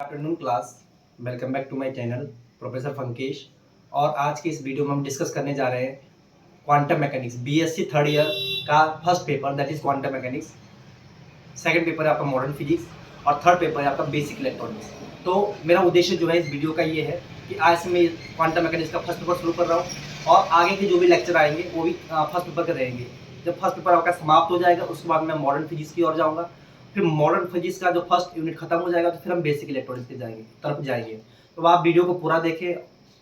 Afternoon class. Welcome back to my channel professor Funkesh. और आज की इस वीडियो में हम डिस्कस करने जा रहे हैं quantum mechanics BSc third year का first paper, that is quantum mechanics. Second paper है आपका मॉडर्न फिजिक्स और थर्ड पेपर है आपका बेसिक इलेक्ट्रॉनिक्स। तो मेरा उद्देश्य जो है इस वीडियो का ये है कि आज से मैं क्वांटम मैकेनिक्स का फर्स्ट पेपर शुरू कर रहा हूँ और आगे के जो भी लेक्चर आएंगे वो भी फर्स्ट पेपर के रहेंगे। जब फर्स्ट पेपर आपका समाप्त हो जाएगा उसके बाद मैं मॉडर्न फिजिक्स की ओर जाऊँगा। फिर मॉडर्न फिजिक्स का जो फर्स्ट यूनिट खत्म हो जाएगा तो फिर हम बेसिक इलेक्ट्रॉनिक्स के तरफ जाएंगे। तो आप वीडियो को पूरा देखें,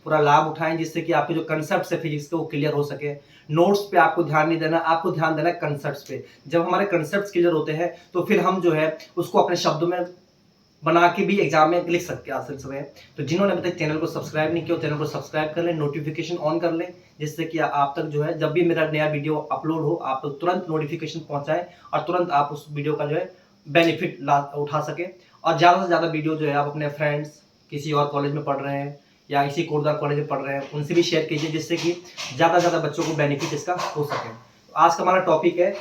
पूरा लाभ उठाएं, जिससे कि आपके जो कंसेप्ट है फिजिक्स के वो क्लियर हो सके। नोट्स पे आपको ध्यान नहीं देना, आपको ध्यान देना है कंसेप्ट्स पे। जब हमारे कंसेप्ट्स क्लियर होते हैं तो फिर हम जो है उसको अपने शब्दों में बना के भी एग्जाम में लिख सकते हैं आसान समय। तो जिन्होंने अभी तक चैनल को सब्सक्राइब नहीं किया, चैनल को सब्सक्राइब कर लें, नोटिफिकेशन ऑन कर लें, जिससे कि आप तक जो है जब भी मेरा नया वीडियो अपलोड हो आप तो तुरंत नोटिफिकेशन पहुंचाएं और तुरंत आप उस वीडियो का जो है बेनिफिट उठा सके। और ज़्यादा से ज़्यादा वीडियो जो है आप अपने फ्रेंड्स, किसी और कॉलेज में पढ़ रहे हैं या इसी कोटदार कॉलेज में पढ़ रहे हैं, उनसे भी शेयर कीजिए, जिससे कि ज़्यादा से ज़्यादा बच्चों को बेनिफिट इसका हो सके। तो आज का हमारा टॉपिक है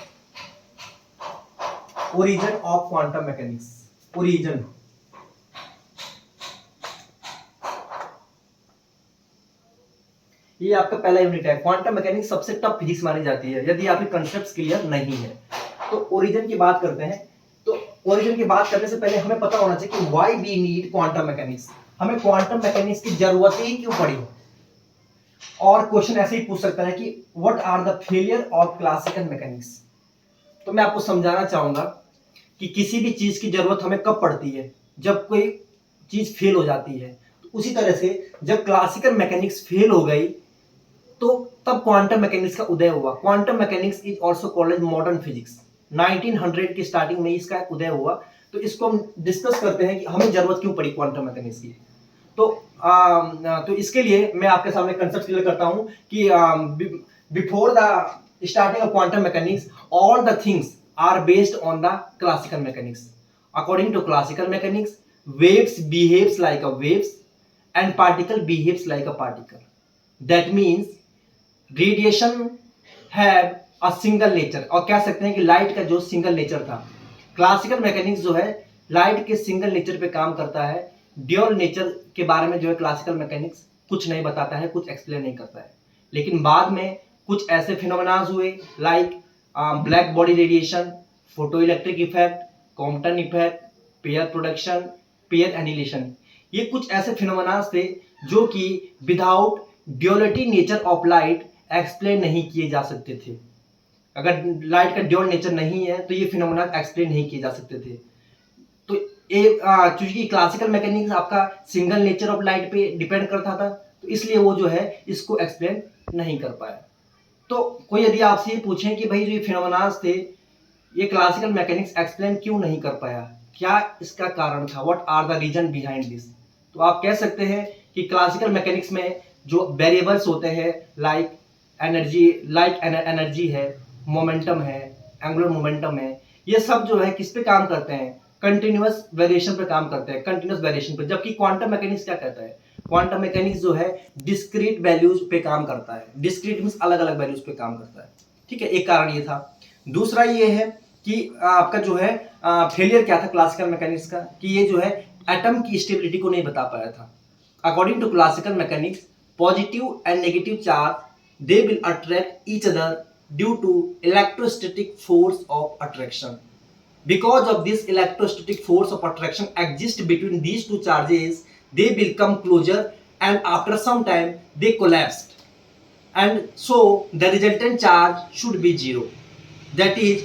origin of quantum mechanics. Origin, ये आपका पहला यूनिट है। क्वांटम मैकेनिक्स सबसे टफ फिजिक्स मानी जाती है यदि आपके कंसेप्ट्स क्लियर नहीं है। तो ओरिजिन की बात करते हैं। तो ओरिजिन की बात करने से पहले हमें पता होना चाहिए कि why we need quantum mechanics. हमें क्वांटम मैकेनिक्स की जरूरत ही क्यों पड़ी। और क्वेश्चन ऐसे ही पूछ सकता है कि what are the failure of classical mechanics. तो मैं आपको समझाना चाहूंगा कि किसी भी चीज की जरूरत हमें कब पड़ती है, जब कोई चीज फेल हो जाती है। तो उसी तरह से जब क्लासिकल मैकेनिक्स फेल हो गई तो तब क्वांटम मैकेनिक्स का उदय हुआ। Quantum mechanics is also called as modern physics. 1900 की स्टार्टिंग में इसका उदय हुआ। तो इसको हम डिस्कस करते हैं कि हमें जरूरत क्यों पड़ी क्वांटम मैकेनिक्स की। तो इसके लिए मैं आपके सामने कंसेप्ट क्लियर करता हूं कि before the starting of quantum mechanics all the things are based on the classical mechanics. According to classical mechanics waves behaves like a waves and particle behaves like a particle. That means radiation have a single nature। और कह सकते हैं कि light का जो single nature था, classical mechanics जो है लाइट के सिंगल नेचर पे काम करता है। ड्यूअल नेचर के बारे में जो है क्लासिकल मैकेनिक्स कुछ नहीं बताता है, कुछ एक्सप्लेन नहीं करता है। लेकिन बाद में कुछ ऐसे फिनोमेनाज हुए like black body radiation, photo electric effect, Compton effect, pair production, pair annihilation. ये कुछ ऐसे फिनोमेनास थे जो कि without duality nature of light explain नहीं किए जा सकते थे। अगर लाइट का ड्यूअल नेचर नहीं है तो ये फिनोमेना एक्सप्लेन नहीं किए जा सकते थे। तो क्योंकि क्लासिकल मैकेनिक्स आपका सिंगल नेचर ऑफ लाइट पे डिपेंड करता था, तो इसलिए वो जो है इसको एक्सप्लेन नहीं कर पाया। तो कोई यदि आपसे ये पूछें कि भाई जो ये फिनोमेनास थे ये क्लासिकल मैकेनिक्स एक्सप्लेन क्यों नहीं कर पाया, क्या इसका कारण था, what are the reason behind this, तो आप कह सकते हैं कि क्लासिकल मैकेनिक्स में जो वेरिएबल्स होते हैं लाइक एनर्जी है, मोमेंटम है, एंगुलर मोमेंटम है, ये सब जो है किस पे काम करते हैं, कंटिन्यूअस वेरिएशन पे काम करते हैं, कंटिन्यूअस वेरिएशन पे। जबकि क्वांटम मैकेनिक्स क्या कहता है, क्वांटम मैकेनिक्स जो है डिस्क्रीट वैल्यूज पे काम करता है। डिस्क्रीट मींस अलग अलग वैल्यूज पे काम करता है। ठीक है, एक कारण ये था। दूसरा ये है कि आपका जो है फेलियर क्या था क्लासिकल मैकेनिक्स का, कि ये जो है एटम की स्टेबिलिटी को नहीं बता पाया था। According to classical mechanics positive and negative charge they will attract each other due to electrostatic force of attraction. Because of this electrostatic force of attraction exists between these two charges, they will come closer and after some time they collapsed, and so the resultant charge should be zero. That is,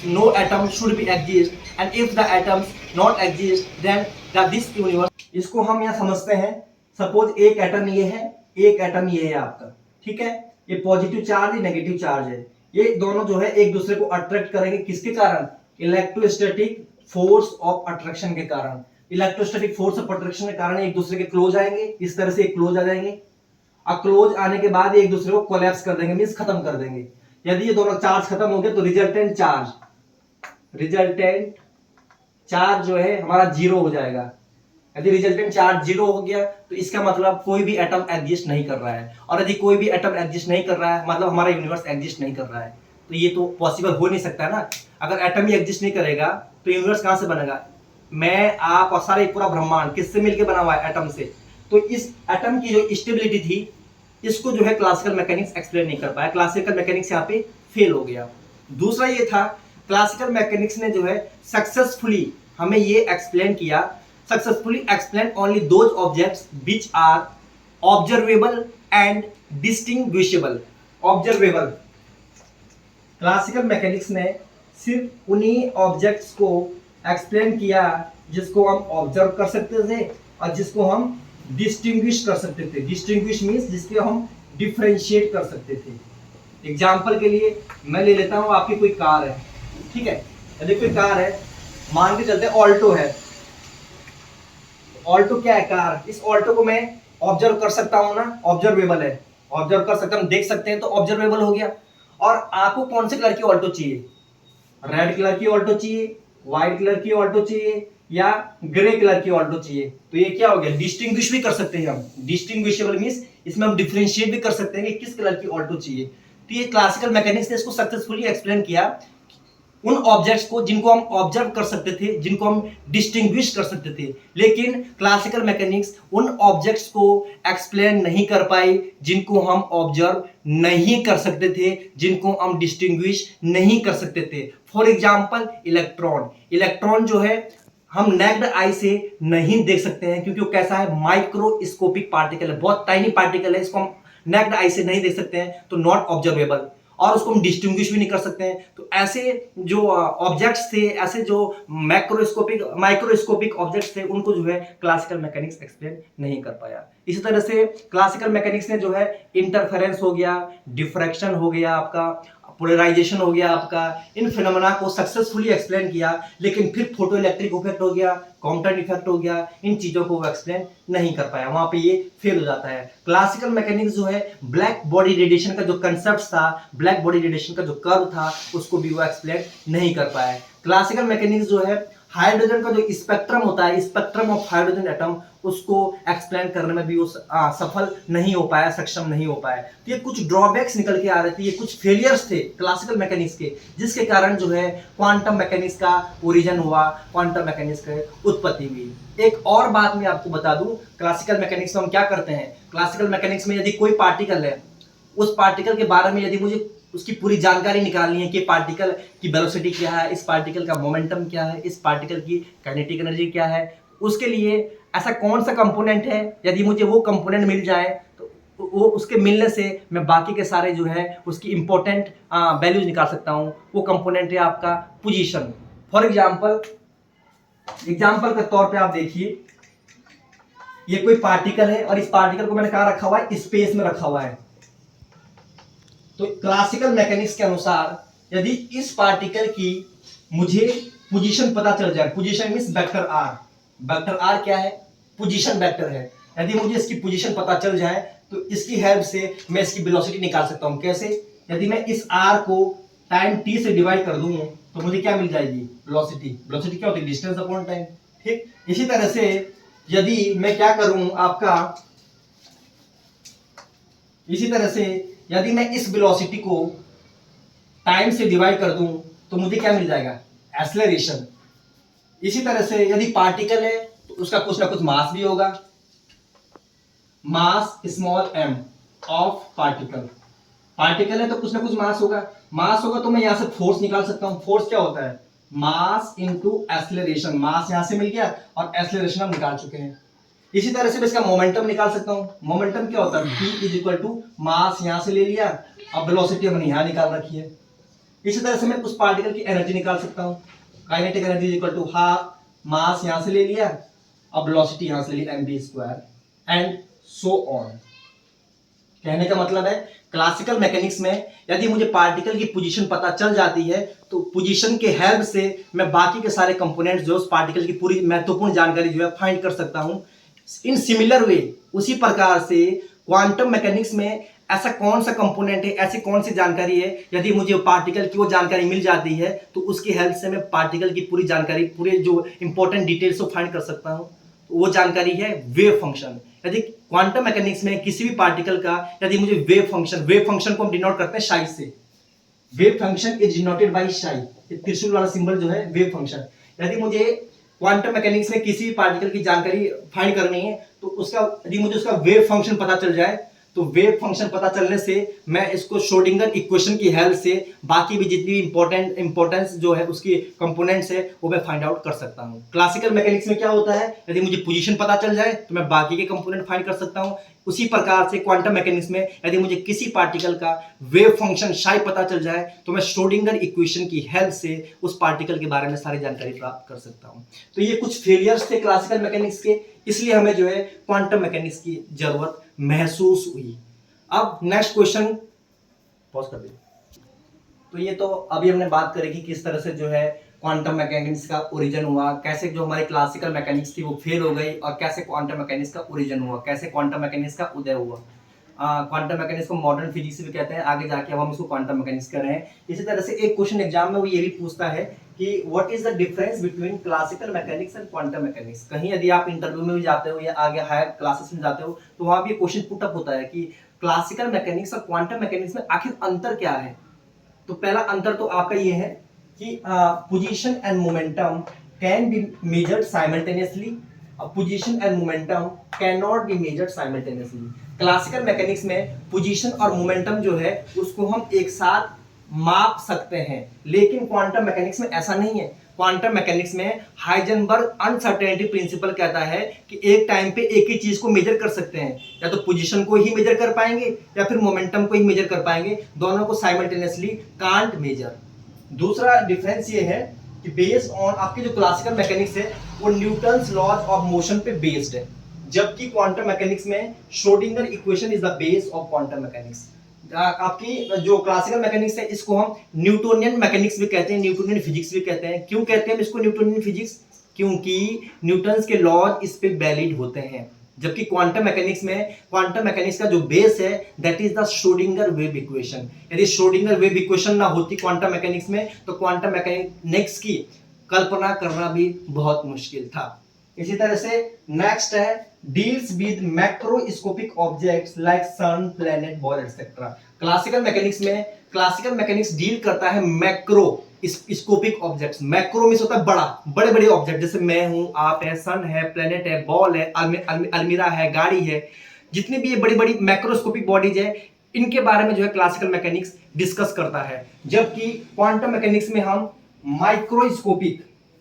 no atom should be exist, and if the atoms not exist, then this universe। इसको हम यहाँ समझते हैं, suppose एक atom ये है, एक atom ये है आपका, ठीक है, ये पॉजिटिव चार्ज है, नेगेटिव चार्ज है, ये दोनों जो है एक दूसरे को अट्रैक्ट करेंगे, किसके कारण, इलेक्ट्रोस्टैटिक फोर्स ऑफ अट्रैक्शन के कारण। इलेक्ट्रोस्टैटिक फोर्स ऑफ अट्रैक्शन के कारण एक दूसरे के क्लोज आएंगे, इस तरह से एक क्लोज आ जाएंगे, और क्लोज आने के बाद एक दूसरे को कोलैप्स कर देंगे, मींस खत्म कर देंगे। यदि ये दोनों चार्ज खत्म हो गए तो रिजल्टेंट चार्ज जो है हमारा जीरो हो जाएगा। यदि रिजल्टेंट चार्ज जीरो हो गया तो इसका मतलब कोई भी एटम एग्जिस्ट नहीं कर रहा है, और यदि कोई भी एटम एग्जिस्ट नहीं कर रहा है मतलब हमारा यूनिवर्स एग्जिस्ट नहीं कर रहा है। तो ये तो पॉसिबल हो नहीं सकता ना। अगर एटम ही एग्जिस्ट नहीं करेगा तो यूनिवर्स कहां से बनेगा, मैं, आप और सारे पूरा ब्रह्मांड किससे मिलकर बना हुआ है? एटम से। तो इस एटम की जो स्टेबिलिटी थी, इसको जो है क्लासिकल मैकेनिक्स एक्सप्लेन नहीं कर पाया, क्लासिकल मैकेनिक्स यहाँ पे फेल हो गया। दूसरा ये था, क्लासिकल मैकेनिक्स ने जो है सक्सेसफुली हमें ये एक्सप्लेन किया, successfully explain only those objects which are observable and distinguishable. Observable, classical mechanics ने सिर्फ उन्हीं ऑब्जेक्ट्स को एक्सप्लेन किया जिसको हम ऑब्जर्व कर सकते थे और जिसको हम डिस्टिंग्विश कर सकते थे। डिस्टिंग्विश मीन्स जिसके हम डिफरेंशिएट कर सकते थे। एग्जाम्पल के लिए मैं ले लेता हूँ, आपकी कोई कार है, ठीक है, यदि कोई कार है, मान के चलते ऑल्टो है। ऑल्टो क्या है? कार। इस ऑल्टो को मैं ऑब्जर्व कर सकता हूँ ना, ऑब्जर्वेबल है, ऑब्जर्व कर सकते हैं, देख सकते हैं, तो ऑब्जर्वेबल हो गया। और आपको कौन से कलर की ऑल्टो चाहिए? रेड कलर की ऑल्टो चाहिए, व्हाइट कलर की ऑल्टो चाहिए, या ग्रे कलर की ऑल्टो चाहिए? तो ये क्या हो गया? डिस्टिंग्विश भी कर सकते हैं हम। डिस्टिंग्विशेबल मींस इसमें हम डिफरेंशिएट भी कर सकते हैं कि किस कलर की ऑल्टो चाहिए। तो ये क्लासिकल मैकेनिक्स ने इसको सक्सेसफुली एक्सप्लेन किया, उन ऑब्जेक्ट्स को जिनको हम ऑब्जर्व कर सकते थे, जिनको हम डिस्टिंग्विश कर सकते थे। लेकिन क्लासिकल मैकेनिक्स उन ऑब्जेक्ट्स को एक्सप्लेन नहीं कर पाई जिनको हम ऑब्जर्व नहीं कर सकते थे, जिनको हम डिस्टिंग्विश नहीं कर सकते थे। For example electron. इलेक्ट्रॉन जो है हम नेक्ड आई से नहीं देख सकते हैं, क्योंकि वो कैसा है? माइक्रोस्कोपिक पार्टिकल है, बहुत टाइनी पार्टिकल है, इसको हम नेक्ड आई से नहीं देख सकते हैं, तो नॉट ऑब्जर्वेबल। और उसको हम डिस्टिंग्विश भी नहीं कर सकते हैं। तो ऐसे जो ऑब्जेक्ट्स थे, ऐसे जो माइक्रोस्कोपिक ऑब्जेक्ट्स थे, उनको जो है क्लासिकल मैकेनिक्स एक्सप्लेन नहीं कर पाया। इसी तरह से क्लासिकल मैकेनिक्स ने जो है इंटरफेरेंस हो गया, डिफ्रैक्शन हो गया, आपका पोलराइजेशन हो गया, आपका इन फिनोमेना को सक्सेसफुली एक्सप्लेन किया। लेकिन फिर फोटो इलेक्ट्रिक इफेक्ट हो गया, कॉम्पटन इफेक्ट हो गया, इन चीजों को वो एक्सप्लेन नहीं कर पाया, वहां पे ये फेल हो जाता है। क्लासिकल मैकेनिक्स जो है ब्लैक बॉडी रेडिएशन का जो कंसेप्ट था, ब्लैक बॉडी रेडिएशन का जो कर्व था, उसको भी वो एक्सप्लेन नहीं कर पाया। क्लासिकल मैकेनिक्स जो है हाइड्रोजन का जो स्पेक्ट्रम होता है, स्पेक्ट्रम ऑफ हाइड्रोजन एटम, उसको एक्सप्लेन करने में भी वो सफल नहीं हो पाया, सक्षम नहीं हो पाया। तो ये कुछ ड्रॉबैक्स निकल के आ रहे थे, ये कुछ फेलियर्स थे क्लासिकल मैकेनिक्स के, जिसके कारण जो है क्वांटम मैकेनिक्स का ओरिजिन हुआ, क्वांटम मैकेनिक्स की उत्पत्ति हुई। एक और बात मैं आपको बता दूं, क्लासिकल मैकेनिक्स में हम क्या करते हैं? क्लासिकल मैकेनिक्स में यदि कोई पार्टिकल है, उस पार्टिकल के बारे में यदि मुझे उसकी पूरी जानकारी निकालनी है कि पार्टिकल की वेलोसिटी क्या है, इस पार्टिकल का मोमेंटम क्या है, इस पार्टिकल की काइनेटिक एनर्जी क्या है, उसके लिए ऐसा कौन सा कंपोनेंट है, यदि मुझे वो कंपोनेंट मिल जाए तो वो उसके मिलने से मैं बाकी के सारे जो है उसकी इंपॉर्टेंट वैल्यूज निकाल सकता हूँ। वो कंपोनेंट है आपका पोजीशन। फॉर एग्जांपल के तौर पे आप देखिए, ये कोई पार्टिकल है और इस पार्टिकल को मैंने कहाँ रखा हुआ है? स्पेस में रखा हुआ है। तो क्लासिकल मैकेनिक्स के अनुसार यदि इस पार्टिकल की मुझे पोजीशन पता चल जाए, position means vector R, vector R क्या है? पोजीशन वेक्टर है। यदि मुझे इसकी पोजीशन पता चल जाए तो इसकी हेल्प से मैं इसकी वेलोसिटी निकाल सकता हूं। कैसे? यदि मैं इस आर को टाइम टी से डिवाइड कर दूं तो मुझे क्या मिल जाएगी? वेलोसिटी। वेलोसिटी क्या होती है? Distance upon time. ठीक, इसी तरह से यदि मैं क्या करूं आपका, इसी तरह से यदि मैं इस वेलोसिटी को टाइम से डिवाइड कर दूं तो मुझे क्या मिल जाएगा? एक्सेलरेशन। इसी तरह से यदि पार्टिकल है तो उसका कुछ ना कुछ मास भी होगा, mass small m of particle. Particle है तो कुछ ना कुछ मास होगा, मास होगा तो मैं यहां से फोर्स निकाल सकता हूं। फोर्स क्या होता है? Mass into acceleration. मास यहां से मिल गया और एक्सेलरेशन हम निकाल चुके हैं। इसी तरह से मैं इसका मोमेंटम निकाल सकता हूं। मोमेंटम क्या होता है? v is equal to mass यहां से ले लिया, अब वेलोसिटी हमने यहां निकाल रखी है। इसी तरह से मैं उस पार्टिकल की एनर्जी निकाल सकता हूं। Kinetic energy is equal to half mass यहां से ले लिया, अब वेलोसिटी यहां से ले लिया, mv square and so on. कहने का मतलब है क्लासिकल मैकेनिक्स में यदि मुझे पार्टिकल की पोजीशन पता चल जाती है तो पोजीशन के हेल्प से मैं बाकी के सारे कंपोनेंट्स जो उस पार्टिकल की पूरी महत्वपूर्ण जानकारी जो है फाइंड कर सकता हूं। इन सिमिलर वे, उसी प्रकार से क्वांटम मैकेनिक्स में ऐसा कौन सा कंपोनेंट है, ऐसी कौन सी जानकारी है, यदि मुझे पार्टिकल की वो जानकारी मिल जाती है तो उसकी हेल्प से मैं पार्टिकल की पूरी जानकारी, पूरे जो इंपॉर्टेंट डिटेल्स को फाइंड कर सकता हूं। तो वो जानकारी है वेव फंक्शन। यदि क्वांटम मैकेनिक्स में किसी भी पार्टिकल का यदि मुझे वेव फंक्शन को हम डिनोट करते हैं शाई से। Wave function is denoted by शाई, त्रिशूल वाला सिंबल जो है वेव फंक्शन। यदि मुझे क्वांटम मैकेनिक्स में किसी भी पार्टिकल की जानकारी फाइंड करनी है तो उसका यदि मुझे उसका वेव फंक्शन पता चल जाए तो वेव फंक्शन पता चलने से मैं इसको श्रोडिंगर इक्वेशन की हेल्प से बाकी भी जितनी इंपॉर्टेंस जो है उसकी कंपोनेंट्स है वो मैं फाइंड आउट कर सकता हूँ। क्लासिकल मैकेनिक्स में क्या होता है, यदि मुझे पोजीशन पता चल जाए तो मैं बाकी के कंपोनेंट फाइंड कर सकता हूँ। उसी प्रकार से क्वांटम मैकेनिक्स में यदि मुझे किसी पार्टिकल का वेव फंक्शन शाई पता चल जाए तो मैं श्रोडिंगर इक्वेशन की हेल्प से उस पार्टिकल के बारे में सारी जानकारी प्राप्त कर सकता हूँ। तो ये कुछ फेलियर्स थे क्लासिकल मैकेनिक्स के, इसलिए हमें जो है क्वांटम मैकेनिक्स की जरूरत महसूस हुई। अब नेक्स्ट क्वेश्चन पॉज कर दे। तो ये तो अभी हमने बात करी कि किस तरह से जो है क्वांटम मैकेनिक्स का ओरिजिन हुआ, कैसे जो हमारी क्लासिकल मैकेनिक्स थी वो फेल हो गई और कैसे क्वांटम मैकेनिक्स का ओरिजिन हुआ, कैसे क्वांटम मैकेनिक्स का उदय हुआ। क्वांटम मैकेनिक्स को मॉडर्न फिजिक्स भी कहते हैं, आगे जाके अब हम इसको क्वांटम मैकेनिक्स कर रहे हैं। इसी तरह से एक क्वेश्चन एग्जाम में वो ये भी पूछता है कि what is the difference between classical mechanics and quantum mechanics. कहीं यदि आप इंटरव्यू में भी जाते हो या आगे हायर क्लासेस में जाते हो तो वहां भी क्वेश्चन पुट अप होता है कि क्लासिकल मैकेनिक्स और क्वांटम मैकेनिक्स में आखिर अंतर क्या है। तो पहला अंतर तो आपका ये है कि position and momentum can be measured simultaneously, position and momentum can not be measured simultaneously. Classical mechanics में पोजीशन और मोमेंटम जो है उसको हम एक साथ माप सकते हैं, लेकिन क्वांटम मैकेनिक्स में ऐसा नहीं है। क्वांटम मैकेनिक्स में हाइजेनबर्ग अनसर्टेनिटी प्रिंसिपल कहता है कि एक टाइम पे एक ही चीज को मेजर कर सकते हैं, या तो पोजीशन को ही मेजर कर पाएंगे या फिर मोमेंटम को ही मेजर कर पाएंगे, दोनों को साइमल्टेनियसली कांट मेजर। दूसरा डिफरेंस ये है कि बेस्ड ऑन आपकी जो क्लासिकल मैकेनिक्स है वो न्यूटन्स लॉज ऑफ मोशन पे बेस्ड है, जबकि क्वांटम मैकेनिक्स में Schrodinger equation is the base of quantum mechanics. आपकी जो क्लासिकल मैकेनिक्स है इसको हम न्यूटोनियन मैकेनिक्स भी कहते हैं, न्यूटोनियन फिजिक्स भी कहते हैं। क्यों कहते हैं हम इसको न्यूटोनियन फिजिक्स? क्योंकि न्यूटन्स के लॉज इस पे वैलिड होते हैं, जबकि क्वांटम मैकेनिक्स का जो बेस है that is the Schrodinger wave equation. यदि श्रोडिंगर वेव इक्वेशन ना होती क्वांटम मैकेनिक्स में तो क्वांटम मैकेनिक्स की कल्पना करना भी बहुत मुश्किल था। इसी तरह से नेक्स्ट है deals with macroscopic objects like sun, planet, ball etcetera. Classical mechanics deal करता है macroscopic objects. Macro means होता है बड़ा, बड़े बड़े ऑब्जेक्ट, जैसे मैं हूं, आप है, सन है, प्लेनेट है, बॉल है, अलमीरा है, गाड़ी है, जितनी भी ये बड़ी बड़ी मैक्रोस्कोपिक बॉडीज है इनके बारे में जो है क्लासिकल मैकेनिक्स डिस्कस करता है। जबकि क्वांटम मैकेनिक्स में हम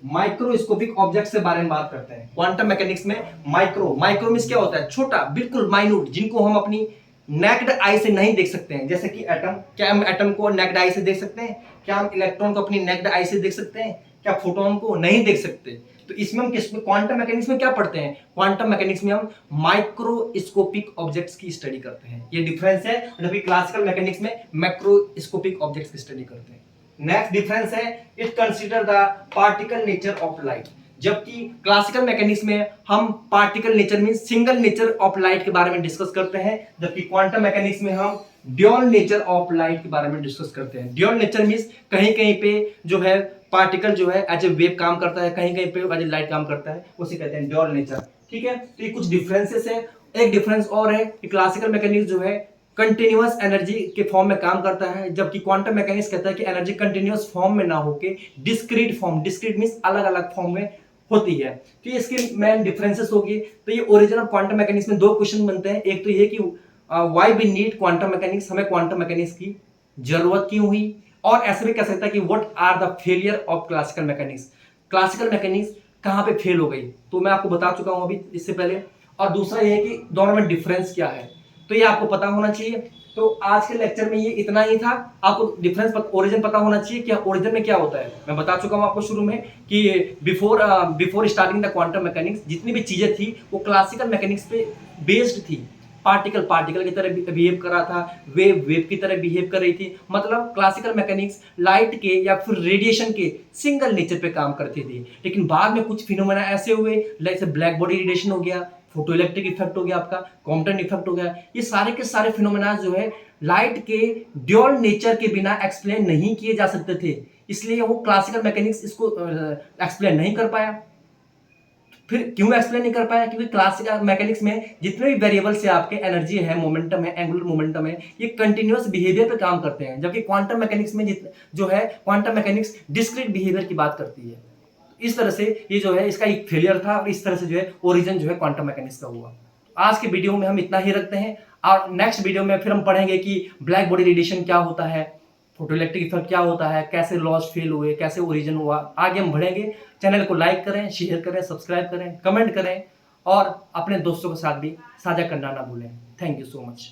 माइक्रोस्कोपिक ऑब्जेक्ट के बारे में बात करते हैं। क्वांटम मैकेनिक्स में माइक्रो मींस क्या होता है? छोटा, बिल्कुल माइन्यूट, जिनको हम अपनी नेक्ड आई से नहीं देख सकते हैं। जैसे कि एटम, क्या हम एटम को नेक्ड आई से देख सकते हैं? क्या हम इलेक्ट्रॉन को अपनी नेक्ड आई से देख सकते हैं? क्या फोटोन को नहीं देख सकते? तो इसमें हम क्वांटम मैकेनिक्स में क्या पढ़ते हैं? क्वांटम मैकेनिक्स में हम माइक्रोस्कोपिक ऑब्जेक्ट्स की स्टडी करते हैं। ये डिफरेंस है, जबकि क्लासिकल मैकेनिक्स में मैक्रोस्कोपिक ऑब्जेक्ट्स की स्टडी करते हैं। नेक्स्ट डिफरेंस है it consider the particle nature of light. जबकि क्लासिकल मैकेनिक्स में हम particle nature means single nature of light के बारे में डिस्कस करते हैं, जबकि क्वांटम मैकेनिक्स में हम ड्यूअल नेचर ऑफ लाइट के बारे में डिस्कस करते हैं। ड्यूअल नेचर मींस कहीं कहीं पे जो है पार्टिकल जो है एज ए वेव काम करता है, कहीं कहीं पे एज ए लाइट काम करता है, उसे कहते हैं ड्यूअल नेचर। ठीक है, तो ये कुछ डिफरेंसेस है। एक डिफरेंस और है कि क्लासिकल मैकेनिक्स जो है कंटिन्यूअस एनर्जी के फॉर्म में काम करता है, जबकि क्वांटम मैकेनिक्स कहता है कि एनर्जी कंटिन्यूअस फॉर्म में ना होके डिस्क्रीट फॉर्म, डिस्क्रीट मींस अलग अलग फॉर्म में होती है। तो ये इसके मेन डिफरेंसेस होगी। तो ये ओरिजिन ऑफ क्वांटम मैकेनिक्स में दो क्वेश्चन बनते हैं। एक तो ये कि why we need quantum mechanics, हमें क्वांटम मैकेनिक्स की जरूरत क्यों हुई, और ऐसे भी कह सकता है कि what are the failure of classical mechanics, classical mechanics कहां पे फेल हो गई। तो मैं आपको बता चुका हूं अभी इससे पहले। और दूसरा ये है कि दोनों में डिफरेंस क्या है, तो ये आपको पता होना चाहिए। तो आज के लेक्चर में ये इतना ही था। आपको डिफरेंस ओरिजिन पता होना चाहिए, क्या ओरिजिन में क्या होता है। मैं बता चुका हूं आपको शुरू में कि before starting the quantum mechanics जितनी भी चीजें थी वो क्लासिकल मैकेनिक्स पे बेस्ड थी। पार्टिकल की तरह बिहेव कर रहा था, वेव की तरह बिहेव कर रही थी। मतलब क्लासिकल मैकेनिक्स लाइट के या फिर रेडिएशन के सिंगल नेचर पे काम करती थी। लेकिन बाद में कुछ फिनोमेना ऐसे हुए, जैसे ब्लैक बॉडी रेडिएशन हो गया, फोटो इलेक्ट्रिक इफेक्ट हो गया, आपका कॉम्पटन इफेक्ट हो गया, ये सारे के सारे फिनोमेना जो है लाइट के ड्यूअल नेचर के बिना एक्सप्लेन नहीं किए जा सकते थे। इसलिए वो क्लासिकल मैकेनिक्स इसको एक्सप्लेन नहीं कर पाया। फिर क्यों एक्सप्लेन नहीं कर पाया? क्योंकि क्लासिकल मैकेनिक्स में जितने भी वेरिएबल्स है, आपके एनर्जी है, मोमेंटम है, एंगुलर मोमेंटम है, ये कंटिन्यूअस बिहेवियर पे काम करते हैं, जबकि क्वांटम मैकेनिक्स में जो है क्वांटम मैकेनिक्स डिस्क्रीट बिहेवियर की बात करती है। इस तरह से ये जो है इसका एक फेलियर था और इस तरह से जो है ओरिजिन जो है क्वांटम मैकेनिक्स का हुआ। आज के वीडियो में हम इतना ही रखते हैं और नेक्स्ट वीडियो में फिर हम पढ़ेंगे कि ब्लैक बॉडी रेडिएशन क्या होता है, फोटोइलेक्ट्रिक इफेक्ट क्या होता है, कैसे लॉस फेल हुए, कैसे ओरिजिन हुआ, आगे हम बढ़ेंगे। चैनल को लाइक करें, शेयर करें, सब्सक्राइब करें, कमेंट करें और अपने दोस्तों के साथ भी साझा करना ना भूलें। Thank you so much.